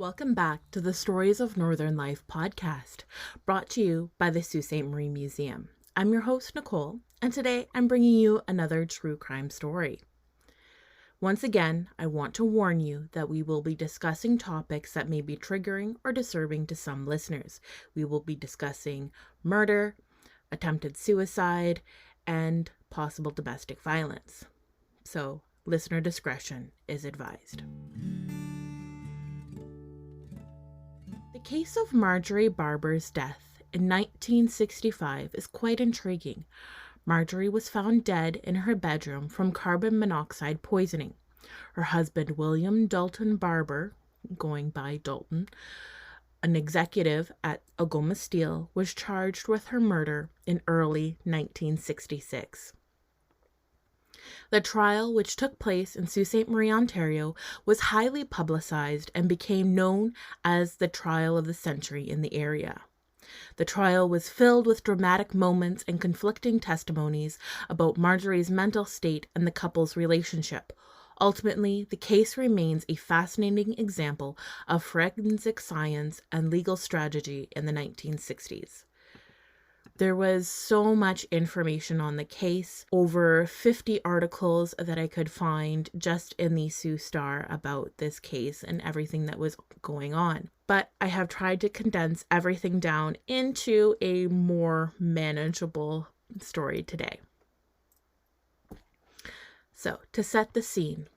Welcome back to the Stories of Northern Life podcast, brought to you by the Sault Ste. Marie Museum. I'm your host, Nicole, and today I'm bringing you another true crime story. Once again, I want to warn you that we will be discussing topics that may be triggering or disturbing to some listeners. We will be discussing murder, attempted suicide, and possible domestic violence. So, listener discretion is advised. The case of Marjorie Barber's death in 1965 is quite intriguing. Marjorie was found dead in her bedroom from carbon monoxide poisoning. Her husband, William Dalton Barber, going by Dalton, an executive at Algoma Steel, was charged with her murder in early 1966. The trial, which took place in Sault Ste. Marie, Ontario, was highly publicized and became known as the trial of the century in the area. The trial was filled with dramatic moments and conflicting testimonies about Marjorie's mental state and the couple's relationship. Ultimately, the case remains a fascinating example of forensic science and legal strategy in the 1960s. There was so much information on the case, over 50 articles that I could find just in the Sault Star about this case and everything that was going on. But I have tried to condense everything down into a more manageable story today. So, to set the scene,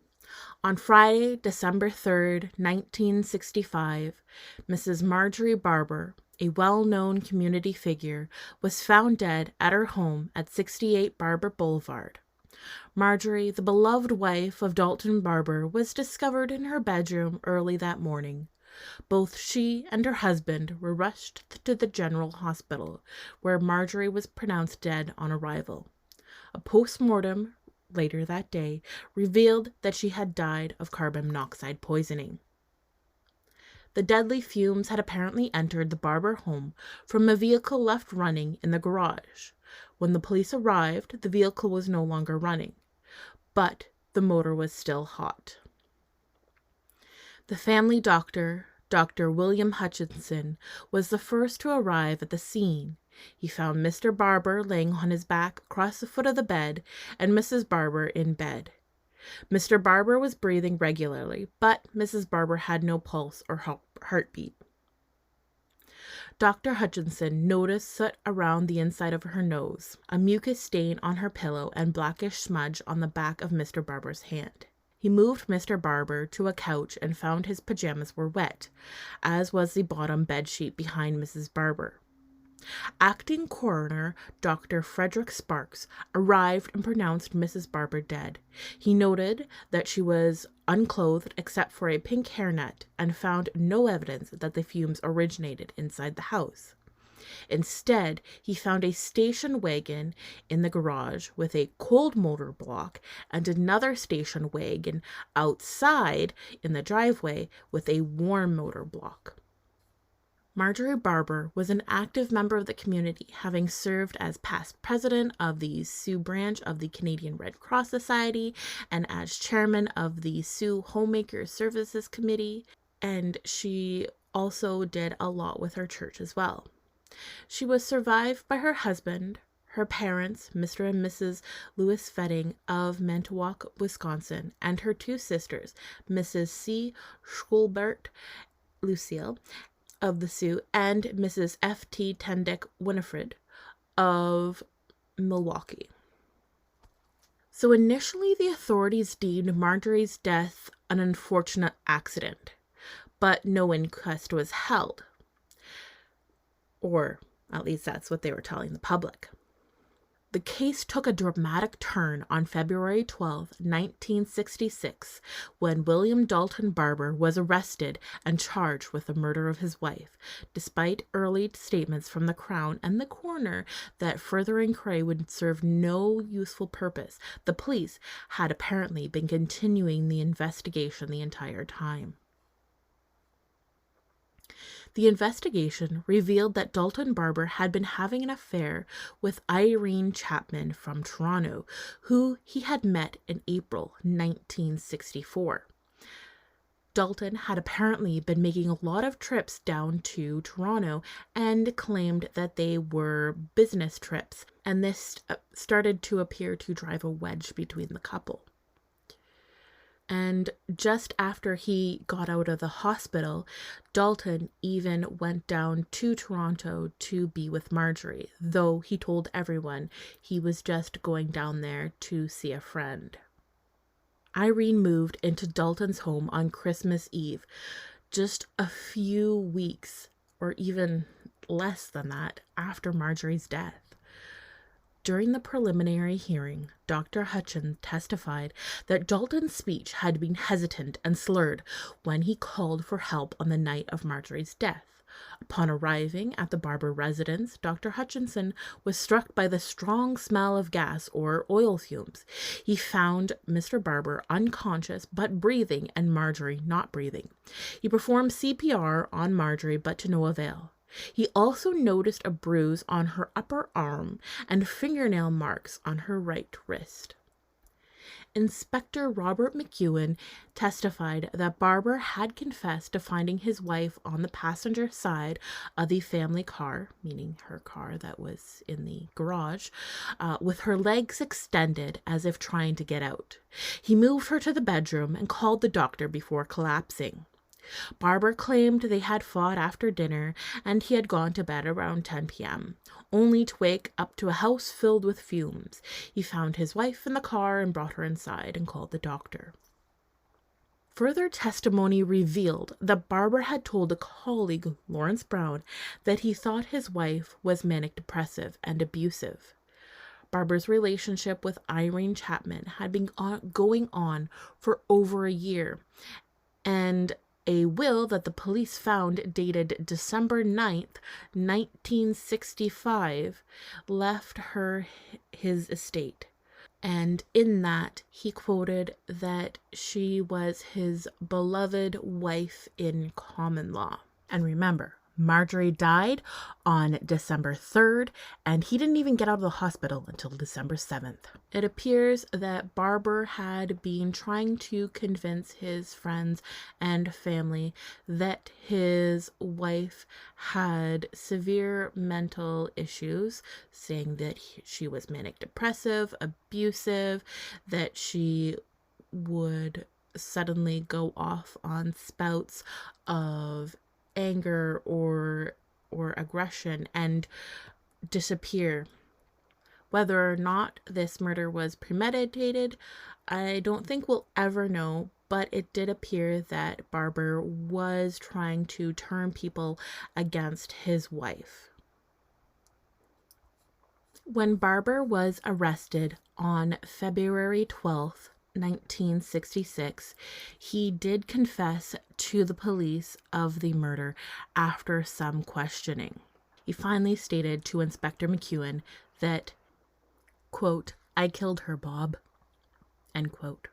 on Friday, December 3rd, 1965, Mrs. Marjorie Barber, a well-known community figure, was found dead at her home at 68 Barber Boulevard. Marjorie, the beloved wife of Dalton Barber, was discovered in her bedroom early that morning. Both she and her husband were rushed to the General Hospital, where Marjorie was pronounced dead on arrival. A post-mortem later that day revealed that she had died of carbon monoxide poisoning. The deadly fumes had apparently entered the Barber home from a vehicle left running in the garage. When the police arrived, the vehicle was no longer running, but the motor was still hot. The family doctor, Dr. William Hutchinson, was the first to arrive at the scene. He found Mr. Barber laying on his back across the foot of the bed and Mrs. Barber in bed. Mr. Barber was breathing regularly, but Mrs. Barber had no pulse or heartbeat. Dr. Hutchinson noticed soot around the inside of her nose, a mucus stain on her pillow, and blackish smudge on the back of Mr. Barber's hand. He moved Mr. Barber to a couch and found his pajamas were wet, as was the bottom bedsheet behind Mrs. Barber. Acting coroner Dr. Frederick Sparks arrived and pronounced Mrs. Barber dead. He noted that she was unclothed except for a pink hairnet and found no evidence that the fumes originated inside the house. Instead, he found a station wagon in the garage with a cold motor block and another station wagon outside in the driveway with a warm motor block. Marjorie Barber was an active member of the community, having served as past president of the Sioux branch of the Canadian Red Cross Society and as chairman of the Sioux Homemaker Services Committee, and she also did a lot with her church as well. She was survived by her husband, her parents, Mr. and Mrs. Louis Fetting of Manitowoc, Wisconsin, and her two sisters, Mrs. C. Schulbert Lucille of the Sioux, and Mrs. F.T. Tendick Winifred of Milwaukee. So initially, the authorities deemed Marjorie's death an unfortunate accident, but no inquest was held. Or at least that's what they were telling the public. The case took a dramatic turn on February 12, 1966, when William Dalton Barber was arrested and charged with the murder of his wife, despite early statements from the Crown and the coroner that further inquiry would serve no useful purpose. The police had apparently been continuing the investigation the entire time. The investigation revealed that Dalton Barber had been having an affair with Irene Chapman from Toronto, who he had met in April 1964. Dalton had apparently been making a lot of trips down to Toronto and claimed that they were business trips, and this started to appear to drive a wedge between the couple. And just after he got out of the hospital, Dalton even went down to Toronto to be with Marjorie, though he told everyone he was just going down there to see a friend. Irene moved into Dalton's home on Christmas Eve, just a few weeks, or even less than that, after Marjorie's death. During the preliminary hearing, Dr. Hutchins testified that Dalton's speech had been hesitant and slurred when he called for help on the night of Marjorie's death. Upon arriving at the Barber residence, Dr. Hutchinson was struck by the strong smell of gas or oil fumes. He found Mr. Barber unconscious but breathing and Marjorie not breathing. He performed CPR on Marjorie but to no avail. He also noticed a bruise on her upper arm and fingernail marks on her right wrist. Inspector Robert McEwen testified that Barber had confessed to finding his wife on the passenger side of the family car, meaning her car that was in the garage, with her legs extended as if trying to get out. He moved her to the bedroom and called the doctor before collapsing. Barber claimed they had fought after dinner and he had gone to bed around 10 p.m., only to wake up to a house filled with fumes. He found his wife in the car and brought her inside and called the doctor. Further testimony revealed that Barber had told a colleague, Lawrence Brown, that he thought his wife was manic depressive and abusive. Barber's relationship with Irene Chapman had been going on for over a year, and a will that the police found dated December 9th, 1965, left her his estate. And in that, he quoted that she was his beloved wife in common law. And remember, Marjorie died on December 3rd, and he didn't even get out of the hospital until December 7th. It appears that Barber had been trying to convince his friends and family that his wife had severe mental issues, saying that she was manic depressive, abusive, that she would suddenly go off on spouts of anger or aggression and disappear. Whether or not this murder was premeditated, I don't think we'll ever know, but it did appear that Barber was trying to turn people against his wife. When Barber was arrested on February 12th, 1966, he did confess to the police of the murder after some questioning. He finally stated to Inspector McEwen that, quote, "I killed her, Bob," end quote.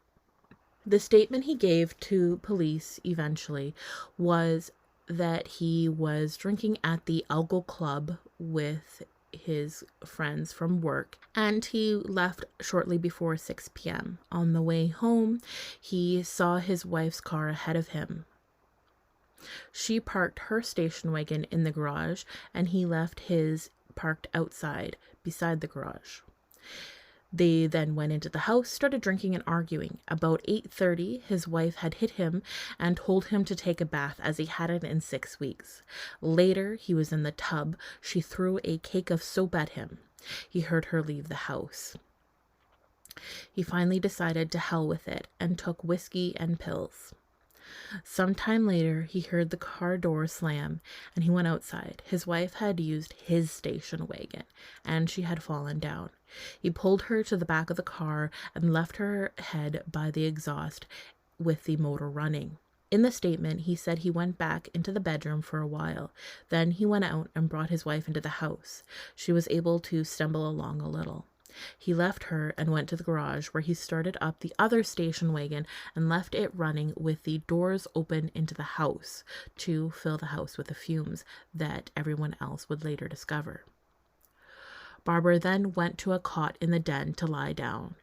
The statement he gave to police eventually was that he was drinking at the Algal Club with his friends from work, and he left shortly before 6 p.m. On the way home, he saw his wife's car ahead of him. She parked her station wagon in the garage, and he left his parked outside beside the garage. They then went into the house, started drinking and arguing. About 8:30, his wife had hit him and told him to take a bath as he hadn't in 6 weeks. Later, he was in the tub. She threw a cake of soap at him. He heard her leave the house. He finally decided to hell with it and took whiskey and pills. Sometime later, he heard the car door slam and he went outside. His wife had used his station wagon and she had fallen down. He pulled her to the back of the car and left her head by the exhaust with the motor running. In the statement, he said he went back into the bedroom for a while. Then he went out and brought his wife into the house. She was able to stumble along a little. He left her and went to the garage where he started up the other station wagon and left it running with the doors open into the house to fill the house with the fumes that everyone else would later discover. Barber then went to a cot in the den to lie down.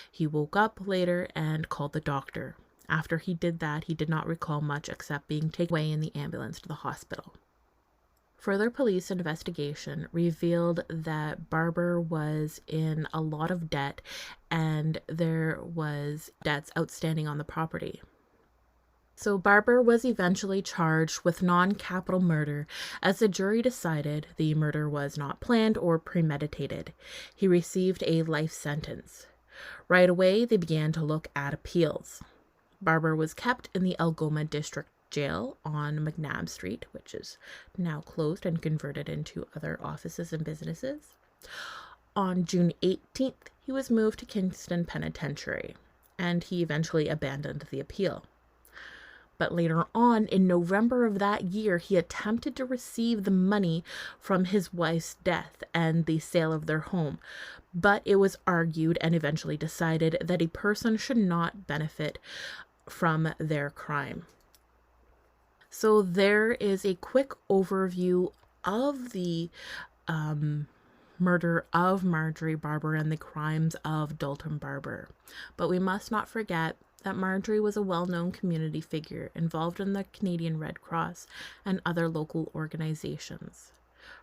He woke up later and called the doctor. After he did that, he did not recall much except being taken away in the ambulance to the hospital. Further police investigation revealed that Barber was in a lot of debt and there was debts outstanding on the property. So Barber was eventually charged with non-capital murder as the jury decided the murder was not planned or premeditated. He received a life sentence. Right away, they began to look at appeals. Barber was kept in the Algoma District Jail on McNabb Street, which is now closed and converted into other offices and businesses. On June 18th, he was moved to Kingston Penitentiary, and he eventually abandoned the appeal. But later on, in November of that year, he attempted to receive the money from his wife's death and the sale of their home, but it was argued and eventually decided that a person should not benefit from their crime. So there is a quick overview of the murder of Marjorie Barber and the crimes of Dalton Barber. But we must not forget that Marjorie was a well-known community figure involved in the Canadian Red Cross and other local organizations.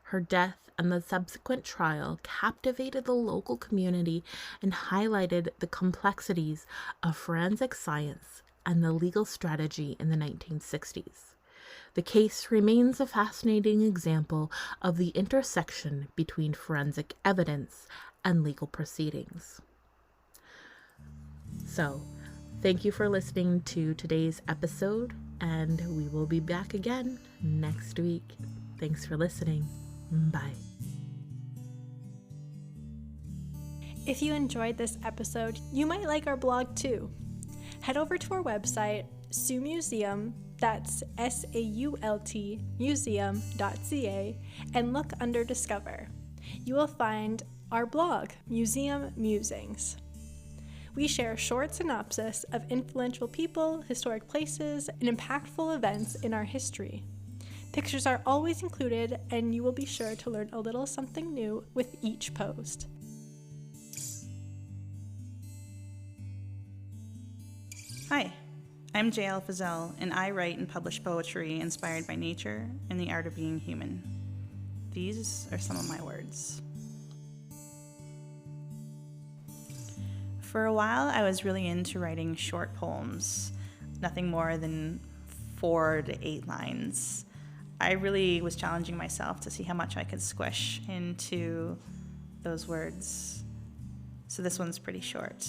Her death and the subsequent trial captivated the local community and highlighted the complexities of forensic science and the legal strategy in the 1960s. The case remains a fascinating example of the intersection between forensic evidence and legal proceedings. So, thank you for listening to today's episode, and we will be back again next week. Thanks for listening. Bye. If you enjoyed this episode, you might like our blog too. Head over to our website, SaultMuseum, that's SAULT museum.ca, and look under Discover. You will find our blog, Museum Musings. We share short synopsis of influential people, historic places, and impactful events in our history. Pictures are always included, and you will be sure to learn a little something new with each post. Hi, I'm J.L. Fizzell, and I write and publish poetry inspired by nature and the art of being human. These are some of my words. For a while, I was really into writing short poems, nothing more than 4 to 8 lines. I really was challenging myself to see how much I could squish into those words. So this one's pretty short,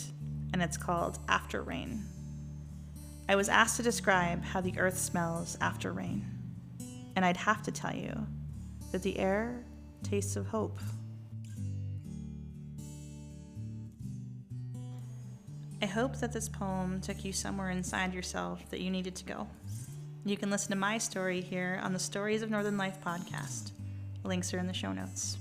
and it's called After Rain. I was asked to describe how the earth smells after rain, and I'd have to tell you that the air tastes of hope. I hope that this poem took you somewhere inside yourself that you needed to go. You can listen to my story here on the Stories of Northern Life podcast. Links are in the show notes.